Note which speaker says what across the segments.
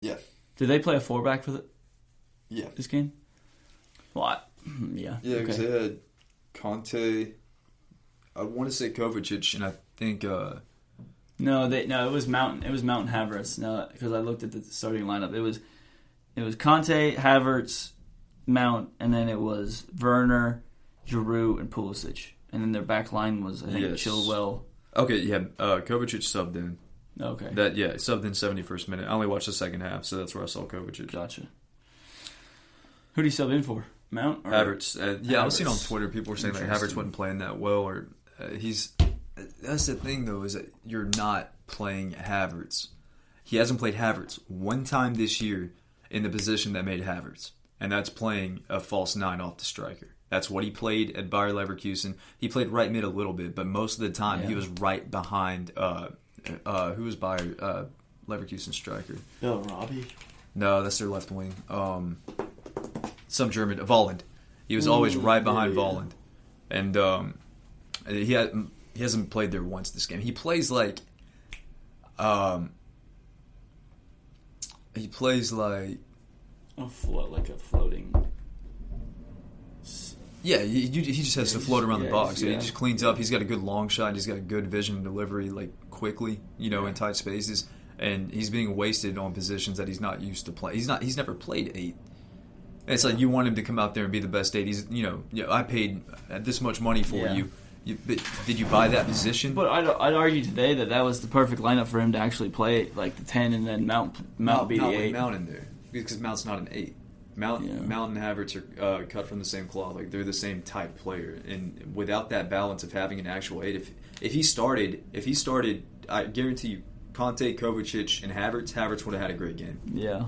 Speaker 1: Yeah.
Speaker 2: Did they play a 4-back for
Speaker 1: Yeah.
Speaker 2: this game? Well, yeah.
Speaker 1: Yeah, because they had Conte. I want to say Kovacic, and I think
Speaker 2: No, it was Mountain. It was Mountain Havertz. No, because I looked at the starting lineup. It was Conte, Havertz, Mount, and then it was Werner, Giroud, and Pulisic. And then their back line was, I think, Chilwell.
Speaker 1: Okay, yeah, Kovacic subbed in.
Speaker 2: Okay.
Speaker 1: Subbed in 71st minute. I only watched the second half, so that's where I saw Kovacic.
Speaker 2: Gotcha. Who do you sub in for? Mount? Or
Speaker 1: Havertz.
Speaker 2: Havertz.
Speaker 1: I was seeing on Twitter people were saying like Havertz wasn't playing that well, or he's. That's the thing though, is that you're not playing Havertz. He hasn't played Havertz one time this year in the position that made Havertz, and that's playing a false 9 off the striker. That's what he played at Bayer Leverkusen. He played right mid a little bit, but most of the time he was right behind. Who was Bayer Leverkusen striker?
Speaker 2: Bill Robbie.
Speaker 1: No, that's their left wing. Some German, Volland. He was always right behind Volland, and he hasn't played there once this game. He plays like,
Speaker 2: like a floating.
Speaker 1: Yeah, he just has to float around the box.
Speaker 2: Yeah.
Speaker 1: He just cleans up. He's got a good long shot. He's got good vision and delivery, like quickly, in tight spaces. And he's being wasted on positions that he's not used to play. He's never played 8. And it's like you want him to come out there and be the best 8. He's I paid this much money for you. Did you buy that position?
Speaker 2: But I'd argue today that was the perfect lineup for him to actually play like the 10 and then Mount be the 8.
Speaker 1: Mount in there because Mount's not an 8. Mount and Havertz are cut from the same cloth. Like they're the same type player, and without that balance of having an actual 8, if he started, I guarantee you, Conte, Kovacic, and Havertz would have had a great game.
Speaker 2: Yeah.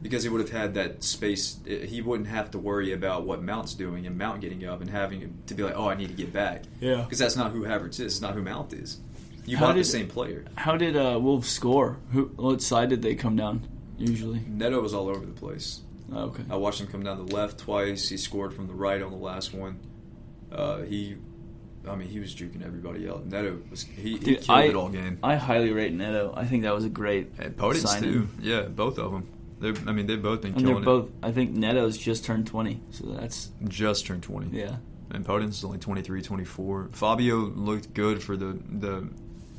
Speaker 1: Because he would have had that space. He wouldn't have to worry about what Mount's doing and Mount getting up and having to be like, oh, I need to get back.
Speaker 2: Yeah.
Speaker 1: Because that's not who Havertz is. It's not who Mount is. You bought the same player.
Speaker 2: How did Wolves score? What side did they come down, usually?
Speaker 1: Neto was all over the place.
Speaker 2: Oh, okay.
Speaker 1: I watched him come down the left twice. He scored from the right on the last one. He was juking everybody out. Neto he killed it all game.
Speaker 2: I highly rate Neto. I think that was a great
Speaker 1: and Podence
Speaker 2: signing.
Speaker 1: too. Yeah, both of them. They've both been
Speaker 2: and
Speaker 1: killing
Speaker 2: it. I think Neto's just turned 20, so that's
Speaker 1: just turned 20.
Speaker 2: Yeah.
Speaker 1: And Podence is only 23, 24. Fabio looked good for the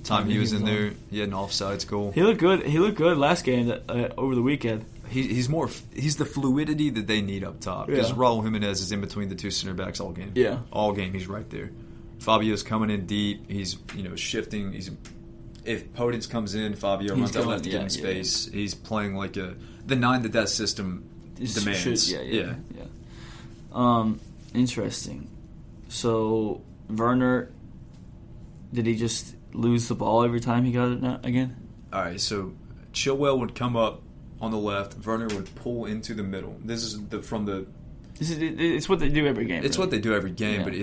Speaker 1: time he was in there. He had an offsides goal.
Speaker 2: He looked good. He looked good last game over the weekend.
Speaker 1: He's the fluidity that they need up top because Raul Jimenez is in between the two center backs all game.
Speaker 2: Yeah, all
Speaker 1: game he's right there. Fabio's coming in deep. He's shifting. If Podence comes in, Fabio runs out left to get in space. He's playing like the 9 that system demands. Yeah.
Speaker 2: Interesting. So Werner, did he just lose the ball every time he got it again?
Speaker 1: All right. So Chilwell would come up on the left. Werner would pull into the middle. This is
Speaker 2: It's what they do every game.
Speaker 1: It's what they do every game, but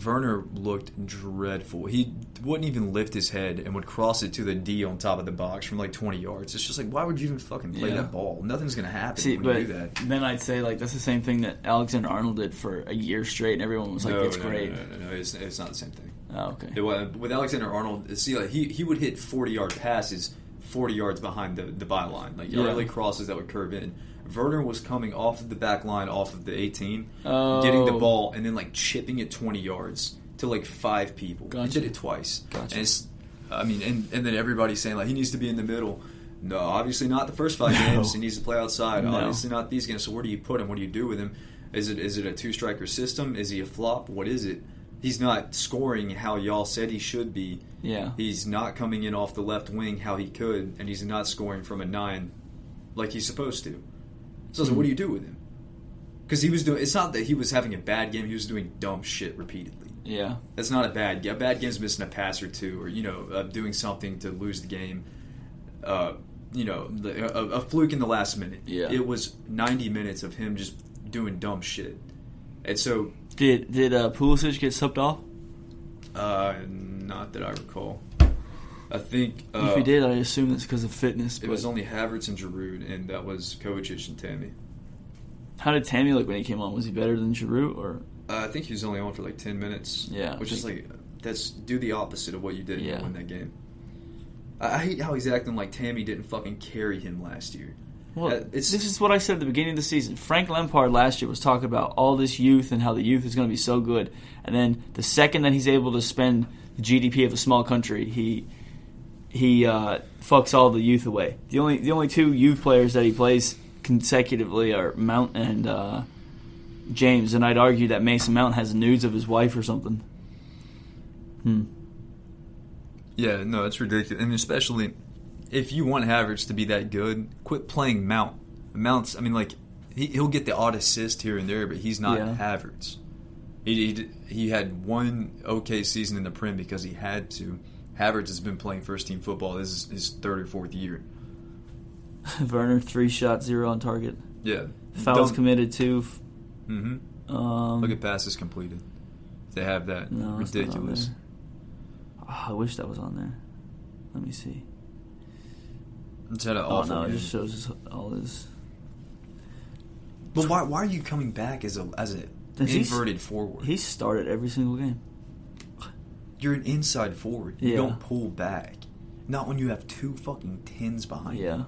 Speaker 1: Werner looked dreadful. He wouldn't even lift his head and would cross it to the D on top of the box from like 20 yards. It's just like, why would you even fucking play that ball? Nothing's going to happen when you do that.
Speaker 2: Then I'd say like that's the same thing that Alexander-Arnold did for a year straight, and everyone was like, "It's great."
Speaker 1: No, it's not the same thing.
Speaker 2: Oh, okay.
Speaker 1: With Alexander-Arnold, he would hit 40-yard passes 40 yards behind the byline, like early crosses that would curve in. Werner was coming off of the back line, off of the 18, getting the ball, and then like chipping it 20 yards to like 5 people.
Speaker 2: Gotcha.
Speaker 1: He did it twice.
Speaker 2: Gotcha.
Speaker 1: And then everybody's saying like he needs to be in the middle. No, obviously not the first 5 games. He needs to play outside. No. Obviously not these games. So where do you put him? What do you do with him? Is it a 2-striker system? Is he a flop? What is it? He's not scoring how y'all said he should be.
Speaker 2: Yeah.
Speaker 1: He's not coming in off the left wing how he could, and he's not scoring from a 9 like he's supposed to. So what do you do with him? Because he was doing. It's not that he was having a bad game. He was doing dumb shit repeatedly.
Speaker 2: Yeah,
Speaker 1: that's not a bad game. A bad game's missing a pass or two, or doing something to lose the game. A fluke in the last minute.
Speaker 2: Yeah,
Speaker 1: it was 90 minutes of him just doing dumb shit. And so
Speaker 2: did Pulisic get subbed off?
Speaker 1: Not that I recall. I think
Speaker 2: if he did, I assume that's because of fitness.
Speaker 1: It was only Havertz and Giroud, and that was Kovacic and Tammy.
Speaker 2: How did Tammy look when he came on? Was he better than Giroud, or?
Speaker 1: I think he was only on for like 10 minutes.
Speaker 2: Yeah,
Speaker 1: which is like do the opposite of what you did to win that game. I hate how he's acting like Tammy didn't fucking carry him last year.
Speaker 2: Well, this is what I said at the beginning of the season. Frank Lampard last year was talking about all this youth and how the youth is going to be so good. And then the second that he's able to spend the GDP of a small country, he fucks all the youth away. The only two youth players that he plays consecutively are Mount and James. And I'd argue that Mason Mount has nudes of his wife or something.
Speaker 1: Yeah, no, it's ridiculous. And especially if you want Havertz to be that good, quit playing Mount. Mount's, I mean, like, he'll get the odd assist here and there, but he's not Havertz. He had one okay season in the Prem because he had to. Havertz has been playing first-team football. This is his third or fourth year.
Speaker 2: Werner, 3 shots, 0 on target.
Speaker 1: Yeah.
Speaker 2: Fouls committed, 2.
Speaker 1: Mm-hmm. Look at passes completed. They have that.
Speaker 2: No,
Speaker 1: ridiculous.
Speaker 2: Oh, I wish that was on there. Let me see.
Speaker 1: It's had an awful
Speaker 2: no,
Speaker 1: game.
Speaker 2: it just shows all his...
Speaker 1: But why are you coming back as an inverted forward?
Speaker 2: He started every single game.
Speaker 1: You're an inside forward. You
Speaker 2: Yeah.
Speaker 1: don't pull back. Not when you have 2 fucking 10s behind you.
Speaker 2: Yeah.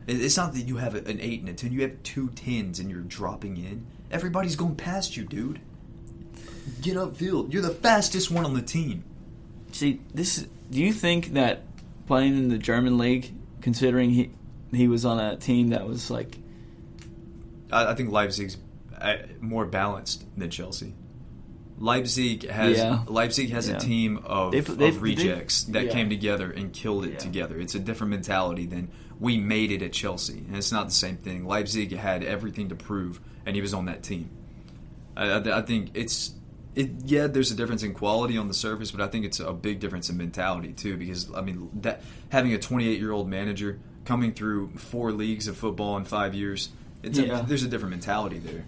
Speaker 1: It's not that you have an 8 and a 10. You have 2 10s and you're dropping in. Everybody's going past you, dude. Get upfield. You're the fastest one on the team.
Speaker 2: See, do you think that playing in the German league, considering he was on a team that was like...
Speaker 1: I think Leipzig's more balanced than Chelsea. Leipzig has a team of rejects that came together and killed it together. It's a different mentality than we made it at Chelsea, and it's not the same thing. Leipzig had everything to prove, and he was on that team. I think there's a difference in quality on the surface, but I think it's a big difference in mentality too. Because I mean, that having a 28-year-old manager coming through 4 leagues of football in 5 years, there's a different mentality there.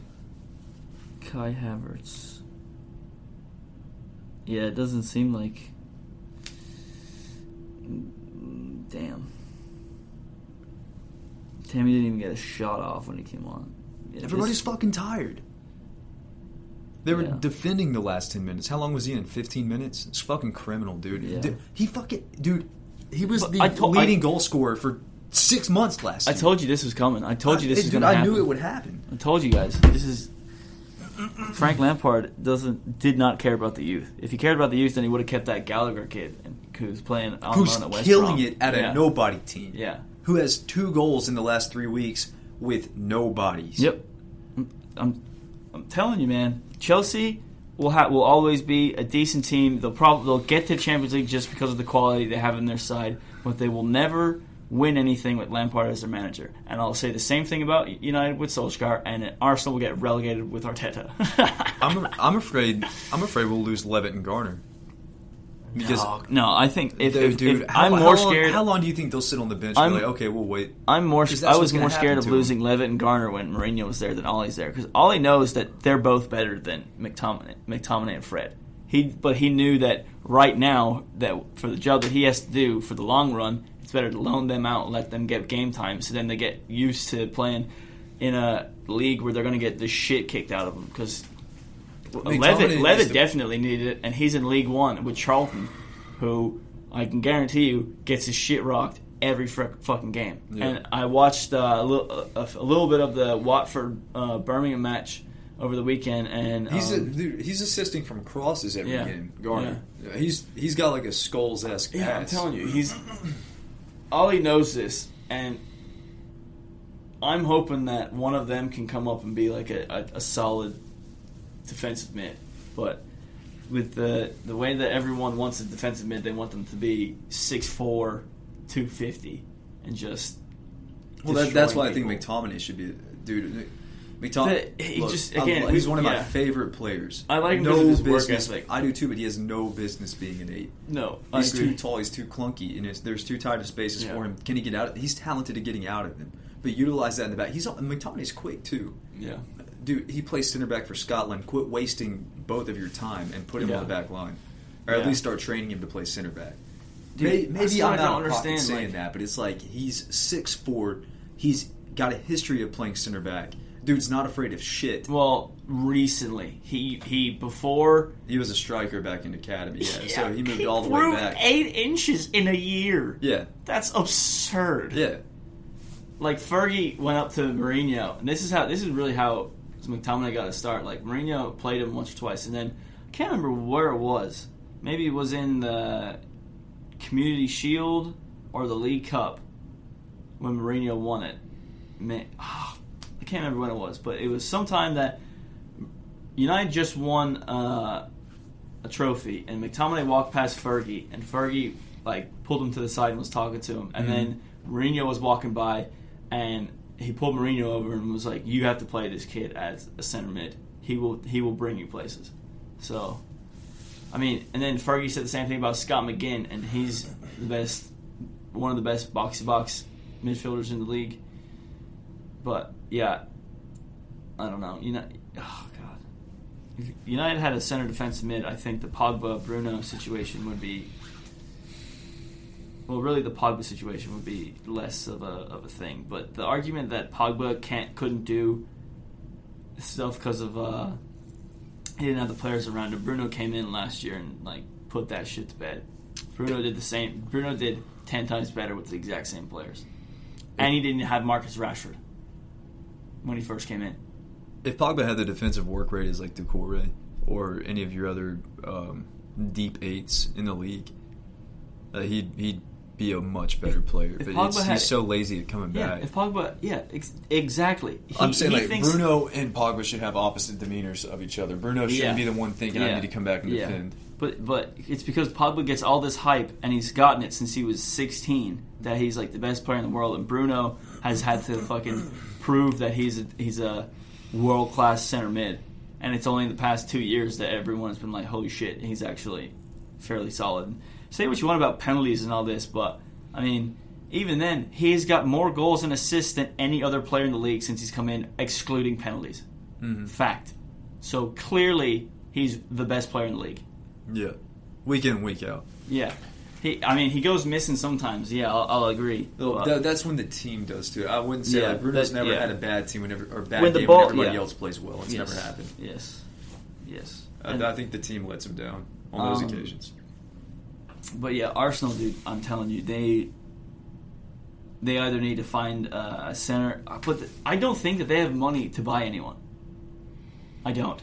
Speaker 2: Kai Havertz. Yeah, it doesn't seem like... Damn. Tammy didn't even get a shot off when he came on. Yeah,
Speaker 1: everybody's fucking tired. They were defending the last 10 minutes. How long was he in? 15 minutes? It's fucking criminal, dude.
Speaker 2: Yeah.
Speaker 1: He was the leading goal scorer for 6 months last year.
Speaker 2: I told you this was coming. I told you this was going to happen.
Speaker 1: I knew it would happen.
Speaker 2: I told you guys. This is... Frank Lampard did not care about the youth. If he cared about the youth, then he would have kept that Gallagher kid who's playing on at West Brom.
Speaker 1: Who's killing it at a nobody team.
Speaker 2: Yeah.
Speaker 1: Who has 2 goals in the last 3 weeks with nobodies.
Speaker 2: Yep. I'm telling you, man. Chelsea will always be a decent team. They'll get to Champions League just because of the quality they have on their side, but they will never win anything with Lampard as their manager. And I'll say the same thing about United with Solskjaer, and Arsenal will get relegated with Arteta.
Speaker 1: I'm afraid we'll lose Levitt and Garner. Because
Speaker 2: no, I think if
Speaker 1: how
Speaker 2: I'm more scared.
Speaker 1: How long do you think they'll sit on the bench? And be like, okay, we'll wait.
Speaker 2: I was more scared of losing Levitt and Garner when Mourinho was there than Ollie's there, because Ollie knows that they're both better than McTominay and Fred. But he knew that right now that for the job that he has to do for the long run, it's better to loan them out and let them get game time, so then they get used to playing in a league where they're going to get the shit kicked out of them. Because Levitt definitely needed it, and he's in League One with Charlton, who I can guarantee you gets his shit rocked every fucking game. Yeah. And I watched a little bit of the Watford Birmingham match over the weekend, and
Speaker 1: he's assisting from crosses every game. Garner, he's got like a Scholes-esque pass.
Speaker 2: I'm telling you, Ollie knows this, and I'm hoping that one of them can come up and be like a solid defensive mid. But with the way that everyone wants a defensive mid, they want them to be 6'4", 250, and just.
Speaker 1: Well, that's why people. I think McTominay should be, dude. McTominay, he's one of my favorite players.
Speaker 2: I like him because of his work ethic.
Speaker 1: I do too, but he has no business being an 8.
Speaker 2: No,
Speaker 1: he's too tall. He's too clunky, and there's too tight of spaces for him. Can he get out? He's talented at getting out of them, but utilize that in the back. McTominay's quick too.
Speaker 2: Yeah,
Speaker 1: dude, he plays center back for Scotland. Quit wasting both of your time and put him on the back line, or at least start training him to play center back. Dude, maybe I'm not saying that, but it's like he's 6'4". He's got a history of playing center back. Dude's not afraid of shit.
Speaker 2: Well, recently he before
Speaker 1: He was a striker back in academy, so he moved
Speaker 2: he
Speaker 1: all the way
Speaker 2: grew
Speaker 1: back.
Speaker 2: 8 inches in a year.
Speaker 1: Yeah,
Speaker 2: That's absurd.
Speaker 1: yeah.
Speaker 2: Like Fergie went up to Mourinho, and this is really how McTominay got to start. Like Mourinho played him once or twice, and then I can't remember where it was. Maybe it was in the Community Shield or the League Cup when Mourinho won it. I can't remember when it was, but it was sometime that United just won a trophy, and McTominay walked past Fergie, and Fergie like pulled him to the side and was talking to him, and then Mourinho was walking by, and he pulled Mourinho over and was like, "You have to play this kid as a center mid. He will bring you places." So, I mean, and then Fergie said the same thing about Scott McGinn, and he's one of the best box-to-box midfielders in the league. But yeah, I don't know. Oh god, if United had a center defensive mid, I think the Pogba Bruno situation would be. Well, really, the Pogba situation would be less of a thing. But the argument that Pogba couldn't do stuff because of he didn't have the players around him. Bruno came in last year and like put that shit to bed. Bruno did the same. Bruno did 10 times better with the exact same players, and he didn't have Marcus Rashford when he first came in.
Speaker 1: If Pogba had the defensive work rate as like Doucouré or any of your other deep eights in the league, he'd be a much better player. But he's so lazy at coming back.
Speaker 2: If Pogba, exactly.
Speaker 1: I'm saying Bruno and Pogba should have opposite demeanors of each other. Bruno shouldn't be the one thinking I need to come back and defend.
Speaker 2: But it's because Pogba gets all this hype, and he's gotten it since he was 16, that he's like the best player in the world, and Bruno has had to fucking prove that he's a world-class center mid. And it's only in the past 2 years that everyone's been like, holy shit, he's actually fairly solid. Say what you want about penalties and all this, but, I mean, even then, he's got more goals and assists than any other player in the league since he's come in, excluding penalties. Mm-hmm. Fact. So, clearly, he's the best player in the league.
Speaker 1: Yeah. Week in, week out.
Speaker 2: Yeah. He goes missing sometimes. Yeah, I'll agree.
Speaker 1: That's when the team does too. I wouldn't say Bruno's never had a bad team when everybody else plays well. It's never happened.
Speaker 2: Yes.
Speaker 1: I think the team lets him down on those occasions.
Speaker 2: But yeah, Arsenal, dude, I'm telling you, they either need to find a center. I don't think that they have money to buy anyone. I don't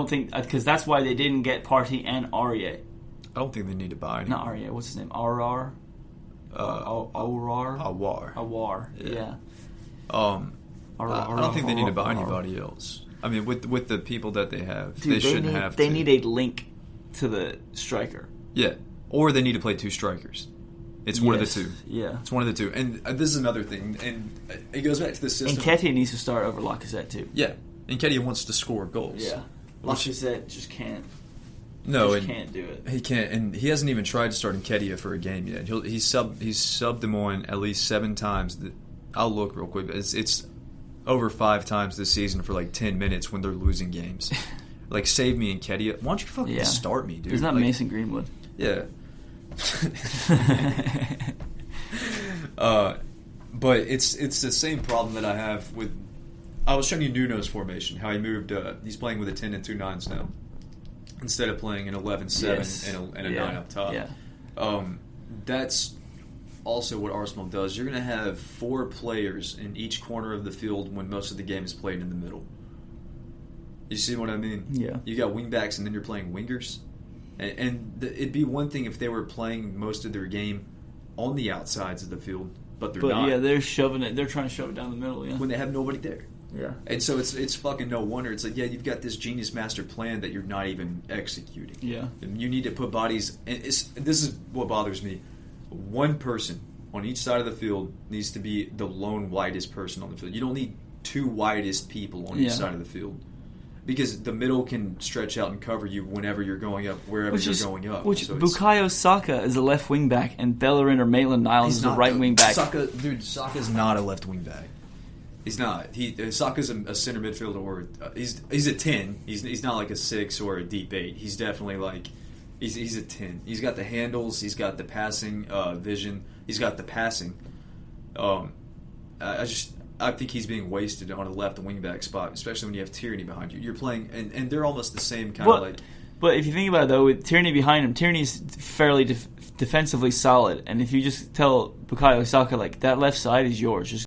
Speaker 2: think, because that's why they didn't get Partey and Aurier.
Speaker 1: I don't think they need to buy anyone.
Speaker 2: Not Aurier, what's his name? Awar?
Speaker 1: Awar.
Speaker 2: Yeah.
Speaker 1: I don't think they need to buy anybody else. I mean, with the people that they have,
Speaker 2: dude,
Speaker 1: they shouldn't have to.
Speaker 2: They need a link to the striker.
Speaker 1: Yeah. Or they need to play two strikers. It's one of the two.
Speaker 2: Yeah.
Speaker 1: It's one of the two. And this is another thing. And it goes back to the system.
Speaker 2: Nketiah needs to start over Lacazette, too.
Speaker 1: Yeah. Nketiah wants to score goals.
Speaker 2: Yeah. Lacazette just can't.
Speaker 1: No,
Speaker 2: can't do it.
Speaker 1: He can't, and he hasn't even tried to start Nketiah for a game yet. He's subbed him on at least 7 times. I'll look real quick. It's over 5 times this season for like 10 minutes when they're losing games. Like, save me, Nketiah. Why don't you fucking start me, dude?
Speaker 2: There's not Mason Greenwood.
Speaker 1: Yeah. But it's the same problem that I have with. I was showing you Nuno's formation, how he moved. He's playing with a 10 and 2 9s now, instead of playing an 11-7 and a 9 up top.
Speaker 2: Yeah.
Speaker 1: That's also what Arsenal does. You're going to have 4 players in each corner of the field when most of the game is played in the middle. You see what I mean?
Speaker 2: Yeah.
Speaker 1: You got wingbacks, and then you're playing wingers. And it'd be one thing if they were playing most of their game on the outsides of the field, but they're not.
Speaker 2: Yeah, they're shoving it. They're trying to shove it down the middle. Yeah.
Speaker 1: When they have nobody there.
Speaker 2: Yeah.
Speaker 1: And so it's fucking no wonder. It's like, yeah, you've got this genius master plan that you're not even executing.
Speaker 2: Yeah.
Speaker 1: And you need to put bodies. And this is what bothers me. One person on each side of the field needs to be the lone widest person on the field. You don't need 2 widest people on each side of the field. Because the middle can stretch out and cover you whenever you're going up, wherever you're going up.
Speaker 2: Bukayo Saka is a left wing back, and Bellerin or Maitland-Niles is a right wing back.
Speaker 1: Saka's not a left wing back. He's not. Saka's a center midfielder, or he's a 10. He's not like a 6 or a deep 8. He's definitely like he's a 10. He's got the handles. He's got the passing vision. He's got the passing. I think he's being wasted on a left wing-back spot, especially when you have Tierney behind you. You're playing, and they're almost the same kind of like...
Speaker 2: But if you think about it, though, with Tierney behind him, Tierney's fairly defensively solid. And if you just tell Bukayo Saka, like, that left side is yours, just